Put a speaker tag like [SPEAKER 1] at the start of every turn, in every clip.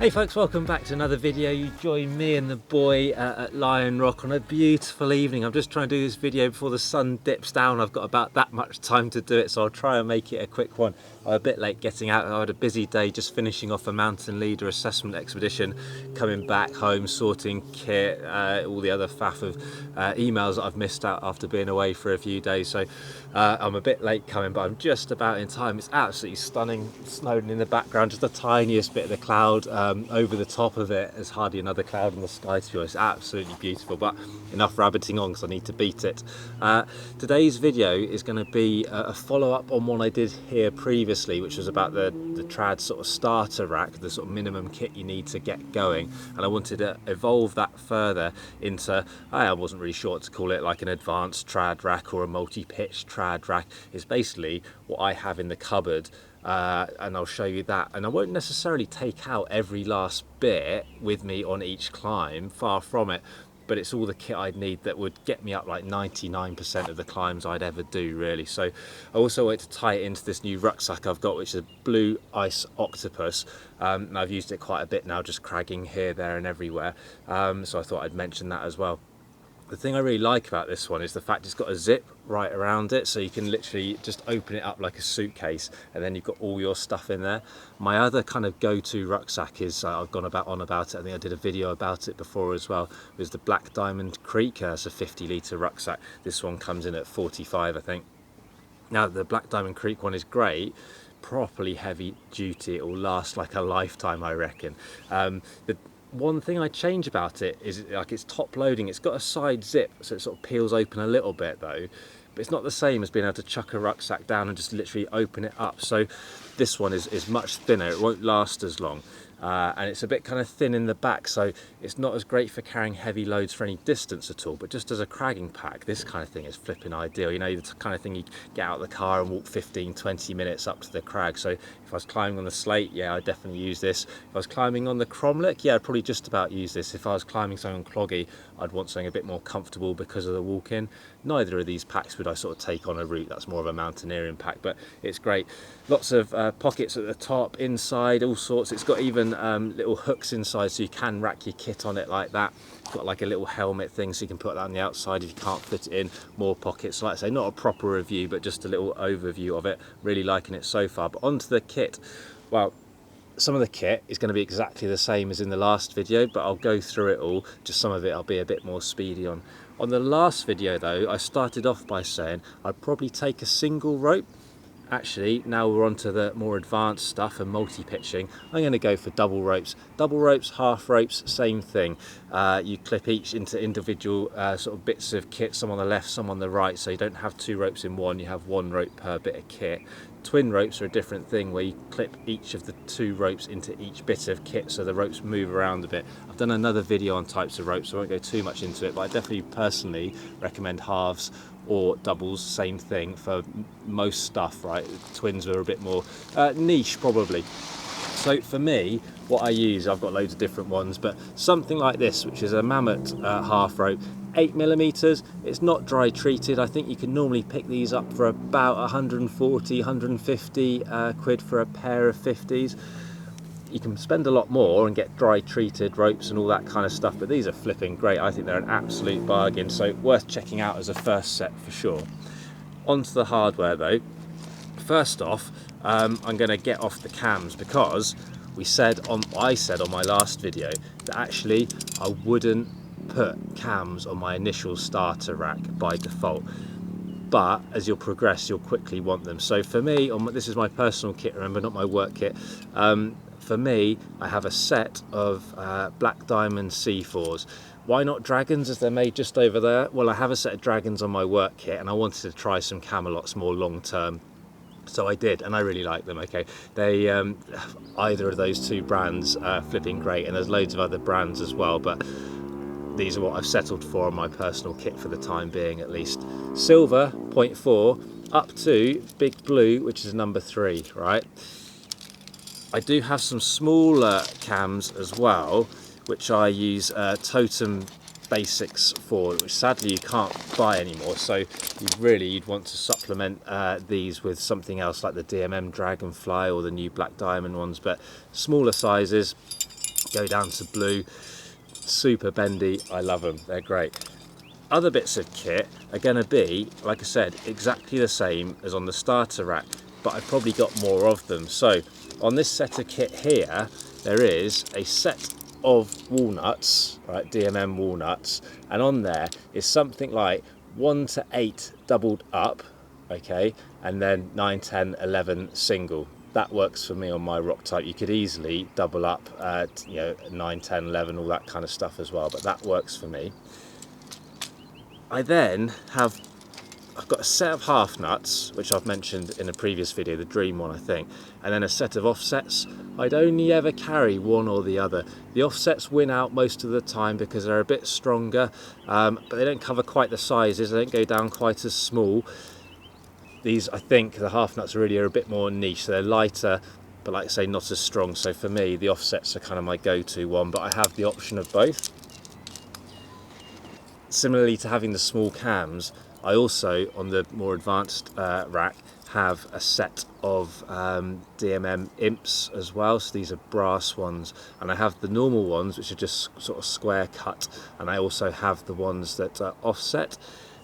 [SPEAKER 1] Hey folks, welcome back to another video. You join me and the boy at Lion Rock on a beautiful evening. I'm just trying to do this video before the sun dips down. I've got about that much time to do it, so I'll try and make it a quick one. I'm a bit late getting out. I had a busy day just finishing off a mountain leader assessment expedition, coming back home, sorting kit, all the other faff of emails that I've missed out after being away for a few days. So I'm a bit late coming, but I'm just about in time. It's absolutely stunning. Snowden in the background, just the tiniest bit of the cloud. Over the top of it, there's hardly another cloud in the sky, to be honest. Absolutely beautiful, but enough rabbiting on because I need to beat it. Today's video is going to be a follow-up on one I did here previously, which was about the trad sort of starter rack, the sort of minimum kit you need to get going, and I wanted to evolve that further into, I wasn't really sure what to call it, like an advanced trad rack or a multi-pitch trad rack. It's basically what I have in the cupboard. And I'll show you that, and I won't necessarily take out every last bit with me on each climb, far from it, but it's all the kit I'd need that would get me up like 99% of the climbs I'd ever do, really. So I also want to tie it into this new rucksack I've got, which is a Blue Ice Octopus, and I've used it quite a bit now, just cragging here, there and everywhere, so I thought I'd mention that as well. The thing I really like about this one is the fact it's got a zip right around it, so you can literally just open it up like a suitcase and then you've got all your stuff in there. My other kind of go-to rucksack is, I've gone on about it, I think I did a video about it before as well, was the Black Diamond Creek. It's a 50-litre rucksack. This one comes in at 45, I think. Now the Black Diamond Creek one is great, properly heavy duty, it will last like a lifetime, I reckon. One thing I change about it is like it's top loading. It's got a side zip, so it sort of peels open a little bit though, but it's not the same as being able to chuck a rucksack down and just literally open it up. So this one is much thinner, it won't last as long. And it's a bit kind of thin in the back, so it's not as great for carrying heavy loads for any distance at all, but just as a cragging pack, this kind of thing is flipping ideal. You know, the kind of thing you get out of the car and walk 15-20 minutes up to the crag. So if I was climbing on the slate, yeah, I'd definitely use this. If I was climbing on the cromlech, yeah, I'd probably just about use this. If I was climbing something on cloggy, I'd want something a bit more comfortable because of the walk-in. Neither of these packs would I sort of take on a route. That's more of a mountaineering pack, but it's great. Lots of pockets at the top, inside, all sorts. It's got even little hooks inside, so you can rack your kit on it like that. It's got like a little helmet thing, so you can put that on the outside if you can't fit it in. More pockets, like I say, not a proper review, but just a little overview of it. Really liking it so far. But onto the kit. Well, some of the kit is going to be exactly the same as in the last video, but I'll go through it all. Just some of it I'll be a bit more speedy on. On the last video though, I started off by saying I'd probably take a single rope. Actually, now we're on to the more advanced stuff and multi-pitching. I'm going to go for double ropes. Double ropes, half ropes, same thing. You clip each into individual sort of bits of kit, some on the left, some on the right, so you don't have two ropes in one, you have one rope per bit of kit. Twin ropes are a different thing, where you clip each of the two ropes into each bit of kit so the ropes move around a bit. I've done another video on types of ropes, so I won't go too much into it, but I definitely personally recommend halves or doubles, same thing for most stuff, right? Twins are a bit more niche probably. So for me, what I use, I've got loads of different ones, but something like this, which is a Mammoth half rope, 8mm. It's not dry treated. I think you can normally pick these up for about 140, 150 quid for a pair of 50s. You can spend a lot more and get dry treated ropes and all that kind of stuff, but these are flipping great. I think they're an absolute bargain, so worth checking out as a first set for sure. Onto the hardware though. First off, I'm going to get off the cams, because I said on my last video that actually I wouldn't put cams on my initial starter rack by default, but as you'll progress you'll quickly want them. So for me, this is my personal kit, remember, not my work kit. For me, I have a set of Black Diamond C4s. Why not dragons, as they're made just over there? Well, I have a set of dragons on my work kit and I wanted to try some Camelots more long term. So I did, and I really like them. Okay, they either of those two brands are flipping great, and there's loads of other brands as well, but these are what I've settled for on my personal kit for the time being, at least. Silver 0.4 up to Big Blue, which is number 3, right? I do have some smaller cams as well, which I use Totem Basics for, which sadly you can't buy anymore, so you'd want to supplement these with something else like the DMM Dragonfly or the new Black Diamond ones, but smaller sizes. go down to blue. Super bendy, I love them, they're great. Other bits of kit are going to be, like I said, exactly the same as on the starter rack, but I've probably got more of them. So on this set of kit here, there is a set of walnuts, right, DMM walnuts, and on there is something like 1 to 8 doubled up, okay, and then 9, 10, 11 single. That works for me on my rock type. You could easily double up, you know, 9, 10, 11, all that kind of stuff as well, but that works for me. I then have, I've got a set of half nuts, which I've mentioned in a previous video, the Dream one I think, and then a set of offsets. I'd only ever carry one or the other. The offsets win out most of the time because they're a bit stronger, but they don't cover quite the sizes, they don't go down quite as small. These, I think, the half nuts really are a bit more niche, so they're lighter, but like I say, not as strong. So for me, the offsets are kind of my go-to one, but I have the option of both. Similarly to having the small cams, I also, on the more advanced rack, have a set of DMM imps as well. So these are brass ones, and I have the normal ones, which are just sort of square cut, and I also have the ones that are offset.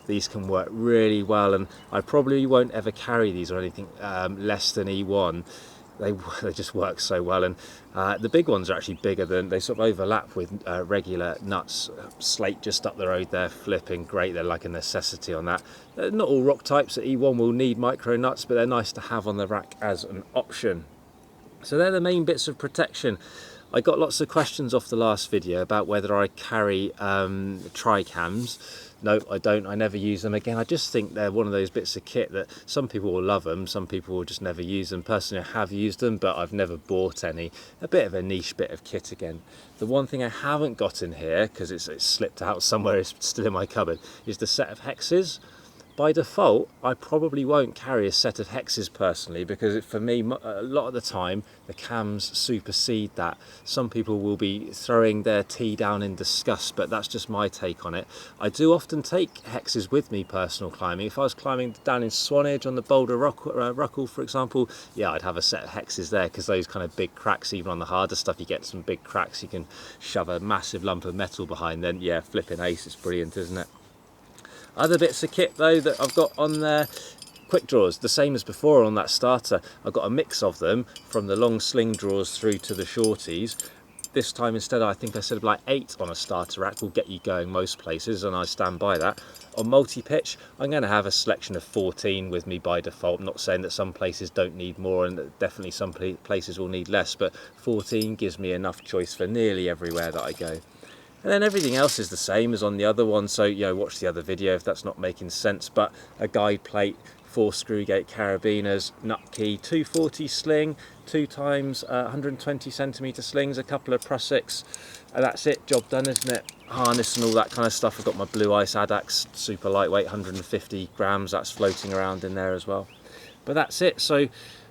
[SPEAKER 1] These can work really well, and I probably won't ever carry these or anything less than E1. They just work so well, and the big ones are actually bigger than, they sort of overlap with regular nuts. Slate just up the road there, flipping great, they're like a necessity on that. Not all rock types at E1 will need micro nuts, but they're nice to have on the rack as an option. So they're the main bits of protection. I got lots of questions off the last video about whether I carry tri-cams. No, I don't. I never use them. Again, I just think they're one of those bits of kit that some people will love them, some people will just never use them. Personally, I have used them, but I've never bought any. A bit of a niche bit of kit again. The one thing I haven't got in here, because it's slipped out somewhere, it's still in my cupboard, is the set of hexes. By default, I probably won't carry a set of hexes personally, because for me, a lot of the time, the cams supersede that. Some people will be throwing their tea down in disgust, but that's just my take on it. I do often take hexes with me personal climbing. If I was climbing down in Swanage on the Boulder Rockall, for example, yeah, I'd have a set of hexes there, because those kind of big cracks, even on the harder stuff, you get some big cracks, you can shove a massive lump of metal behind, then yeah, flipping ace, it's brilliant, isn't it? Other bits of kit though that I've got on there, quick draws, the same as before on that starter. I've got a mix of them from the long sling draws through to the shorties. This time instead, I think I said like 8 on a starter rack will get you going most places, and I stand by that. On multi-pitch, I'm going to have a selection of 14 with me by default. I'm not saying that some places don't need more, and that definitely some places will need less, but 14 gives me enough choice for nearly everywhere that I go. And then everything else is the same as on the other one, so you know, watch the other video if that's not making sense. But a guide plate, 4 screw gate carabiners, nut key, 240 sling, 2 times 120 centimetre slings, a couple of prussics, and that's it, job done, isn't it? Harness and all that kind of stuff. I've got my Blue Ice Adax, super lightweight, 150 grams, that's floating around in there as well. But that's it. So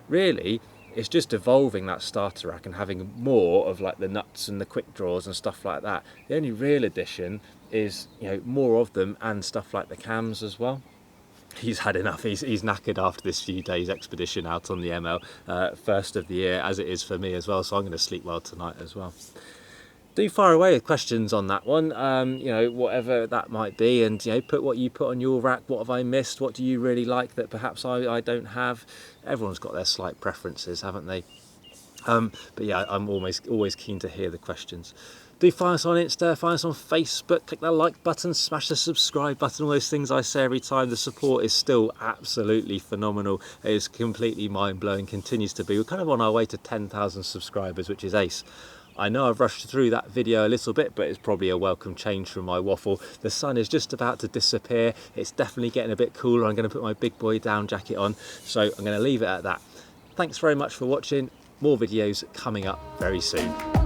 [SPEAKER 1] really, it's just evolving that starter rack and having more of like the nuts and the quick draws and stuff like that. The only real addition is, you know, more of them and stuff like the cams as well. He's had enough. He's knackered after this few days expedition out on the ML, first of the year, as it is for me as well. So I'm going to sleep well tonight as well. Do fire away with questions on that one, you know, whatever that might be, and you know, put what you put on your rack. What have I missed? What do you really like that perhaps I don't have? Everyone's got their slight preferences, haven't they? But yeah, I'm always keen to hear the questions. Do find us on Insta, find us on Facebook, click that like button, smash the subscribe button, all those things I say every time. The support is still absolutely phenomenal. It is completely mind-blowing, continues to be. We're kind of on our way to 10,000 subscribers, which is ace. I know I've rushed through that video a little bit, but it's probably a welcome change from my waffle. The sun is just about to disappear. It's definitely getting a bit cooler. I'm going to put my big boy down jacket on, so I'm going to leave it at that. Thanks very much for watching. More videos coming up very soon.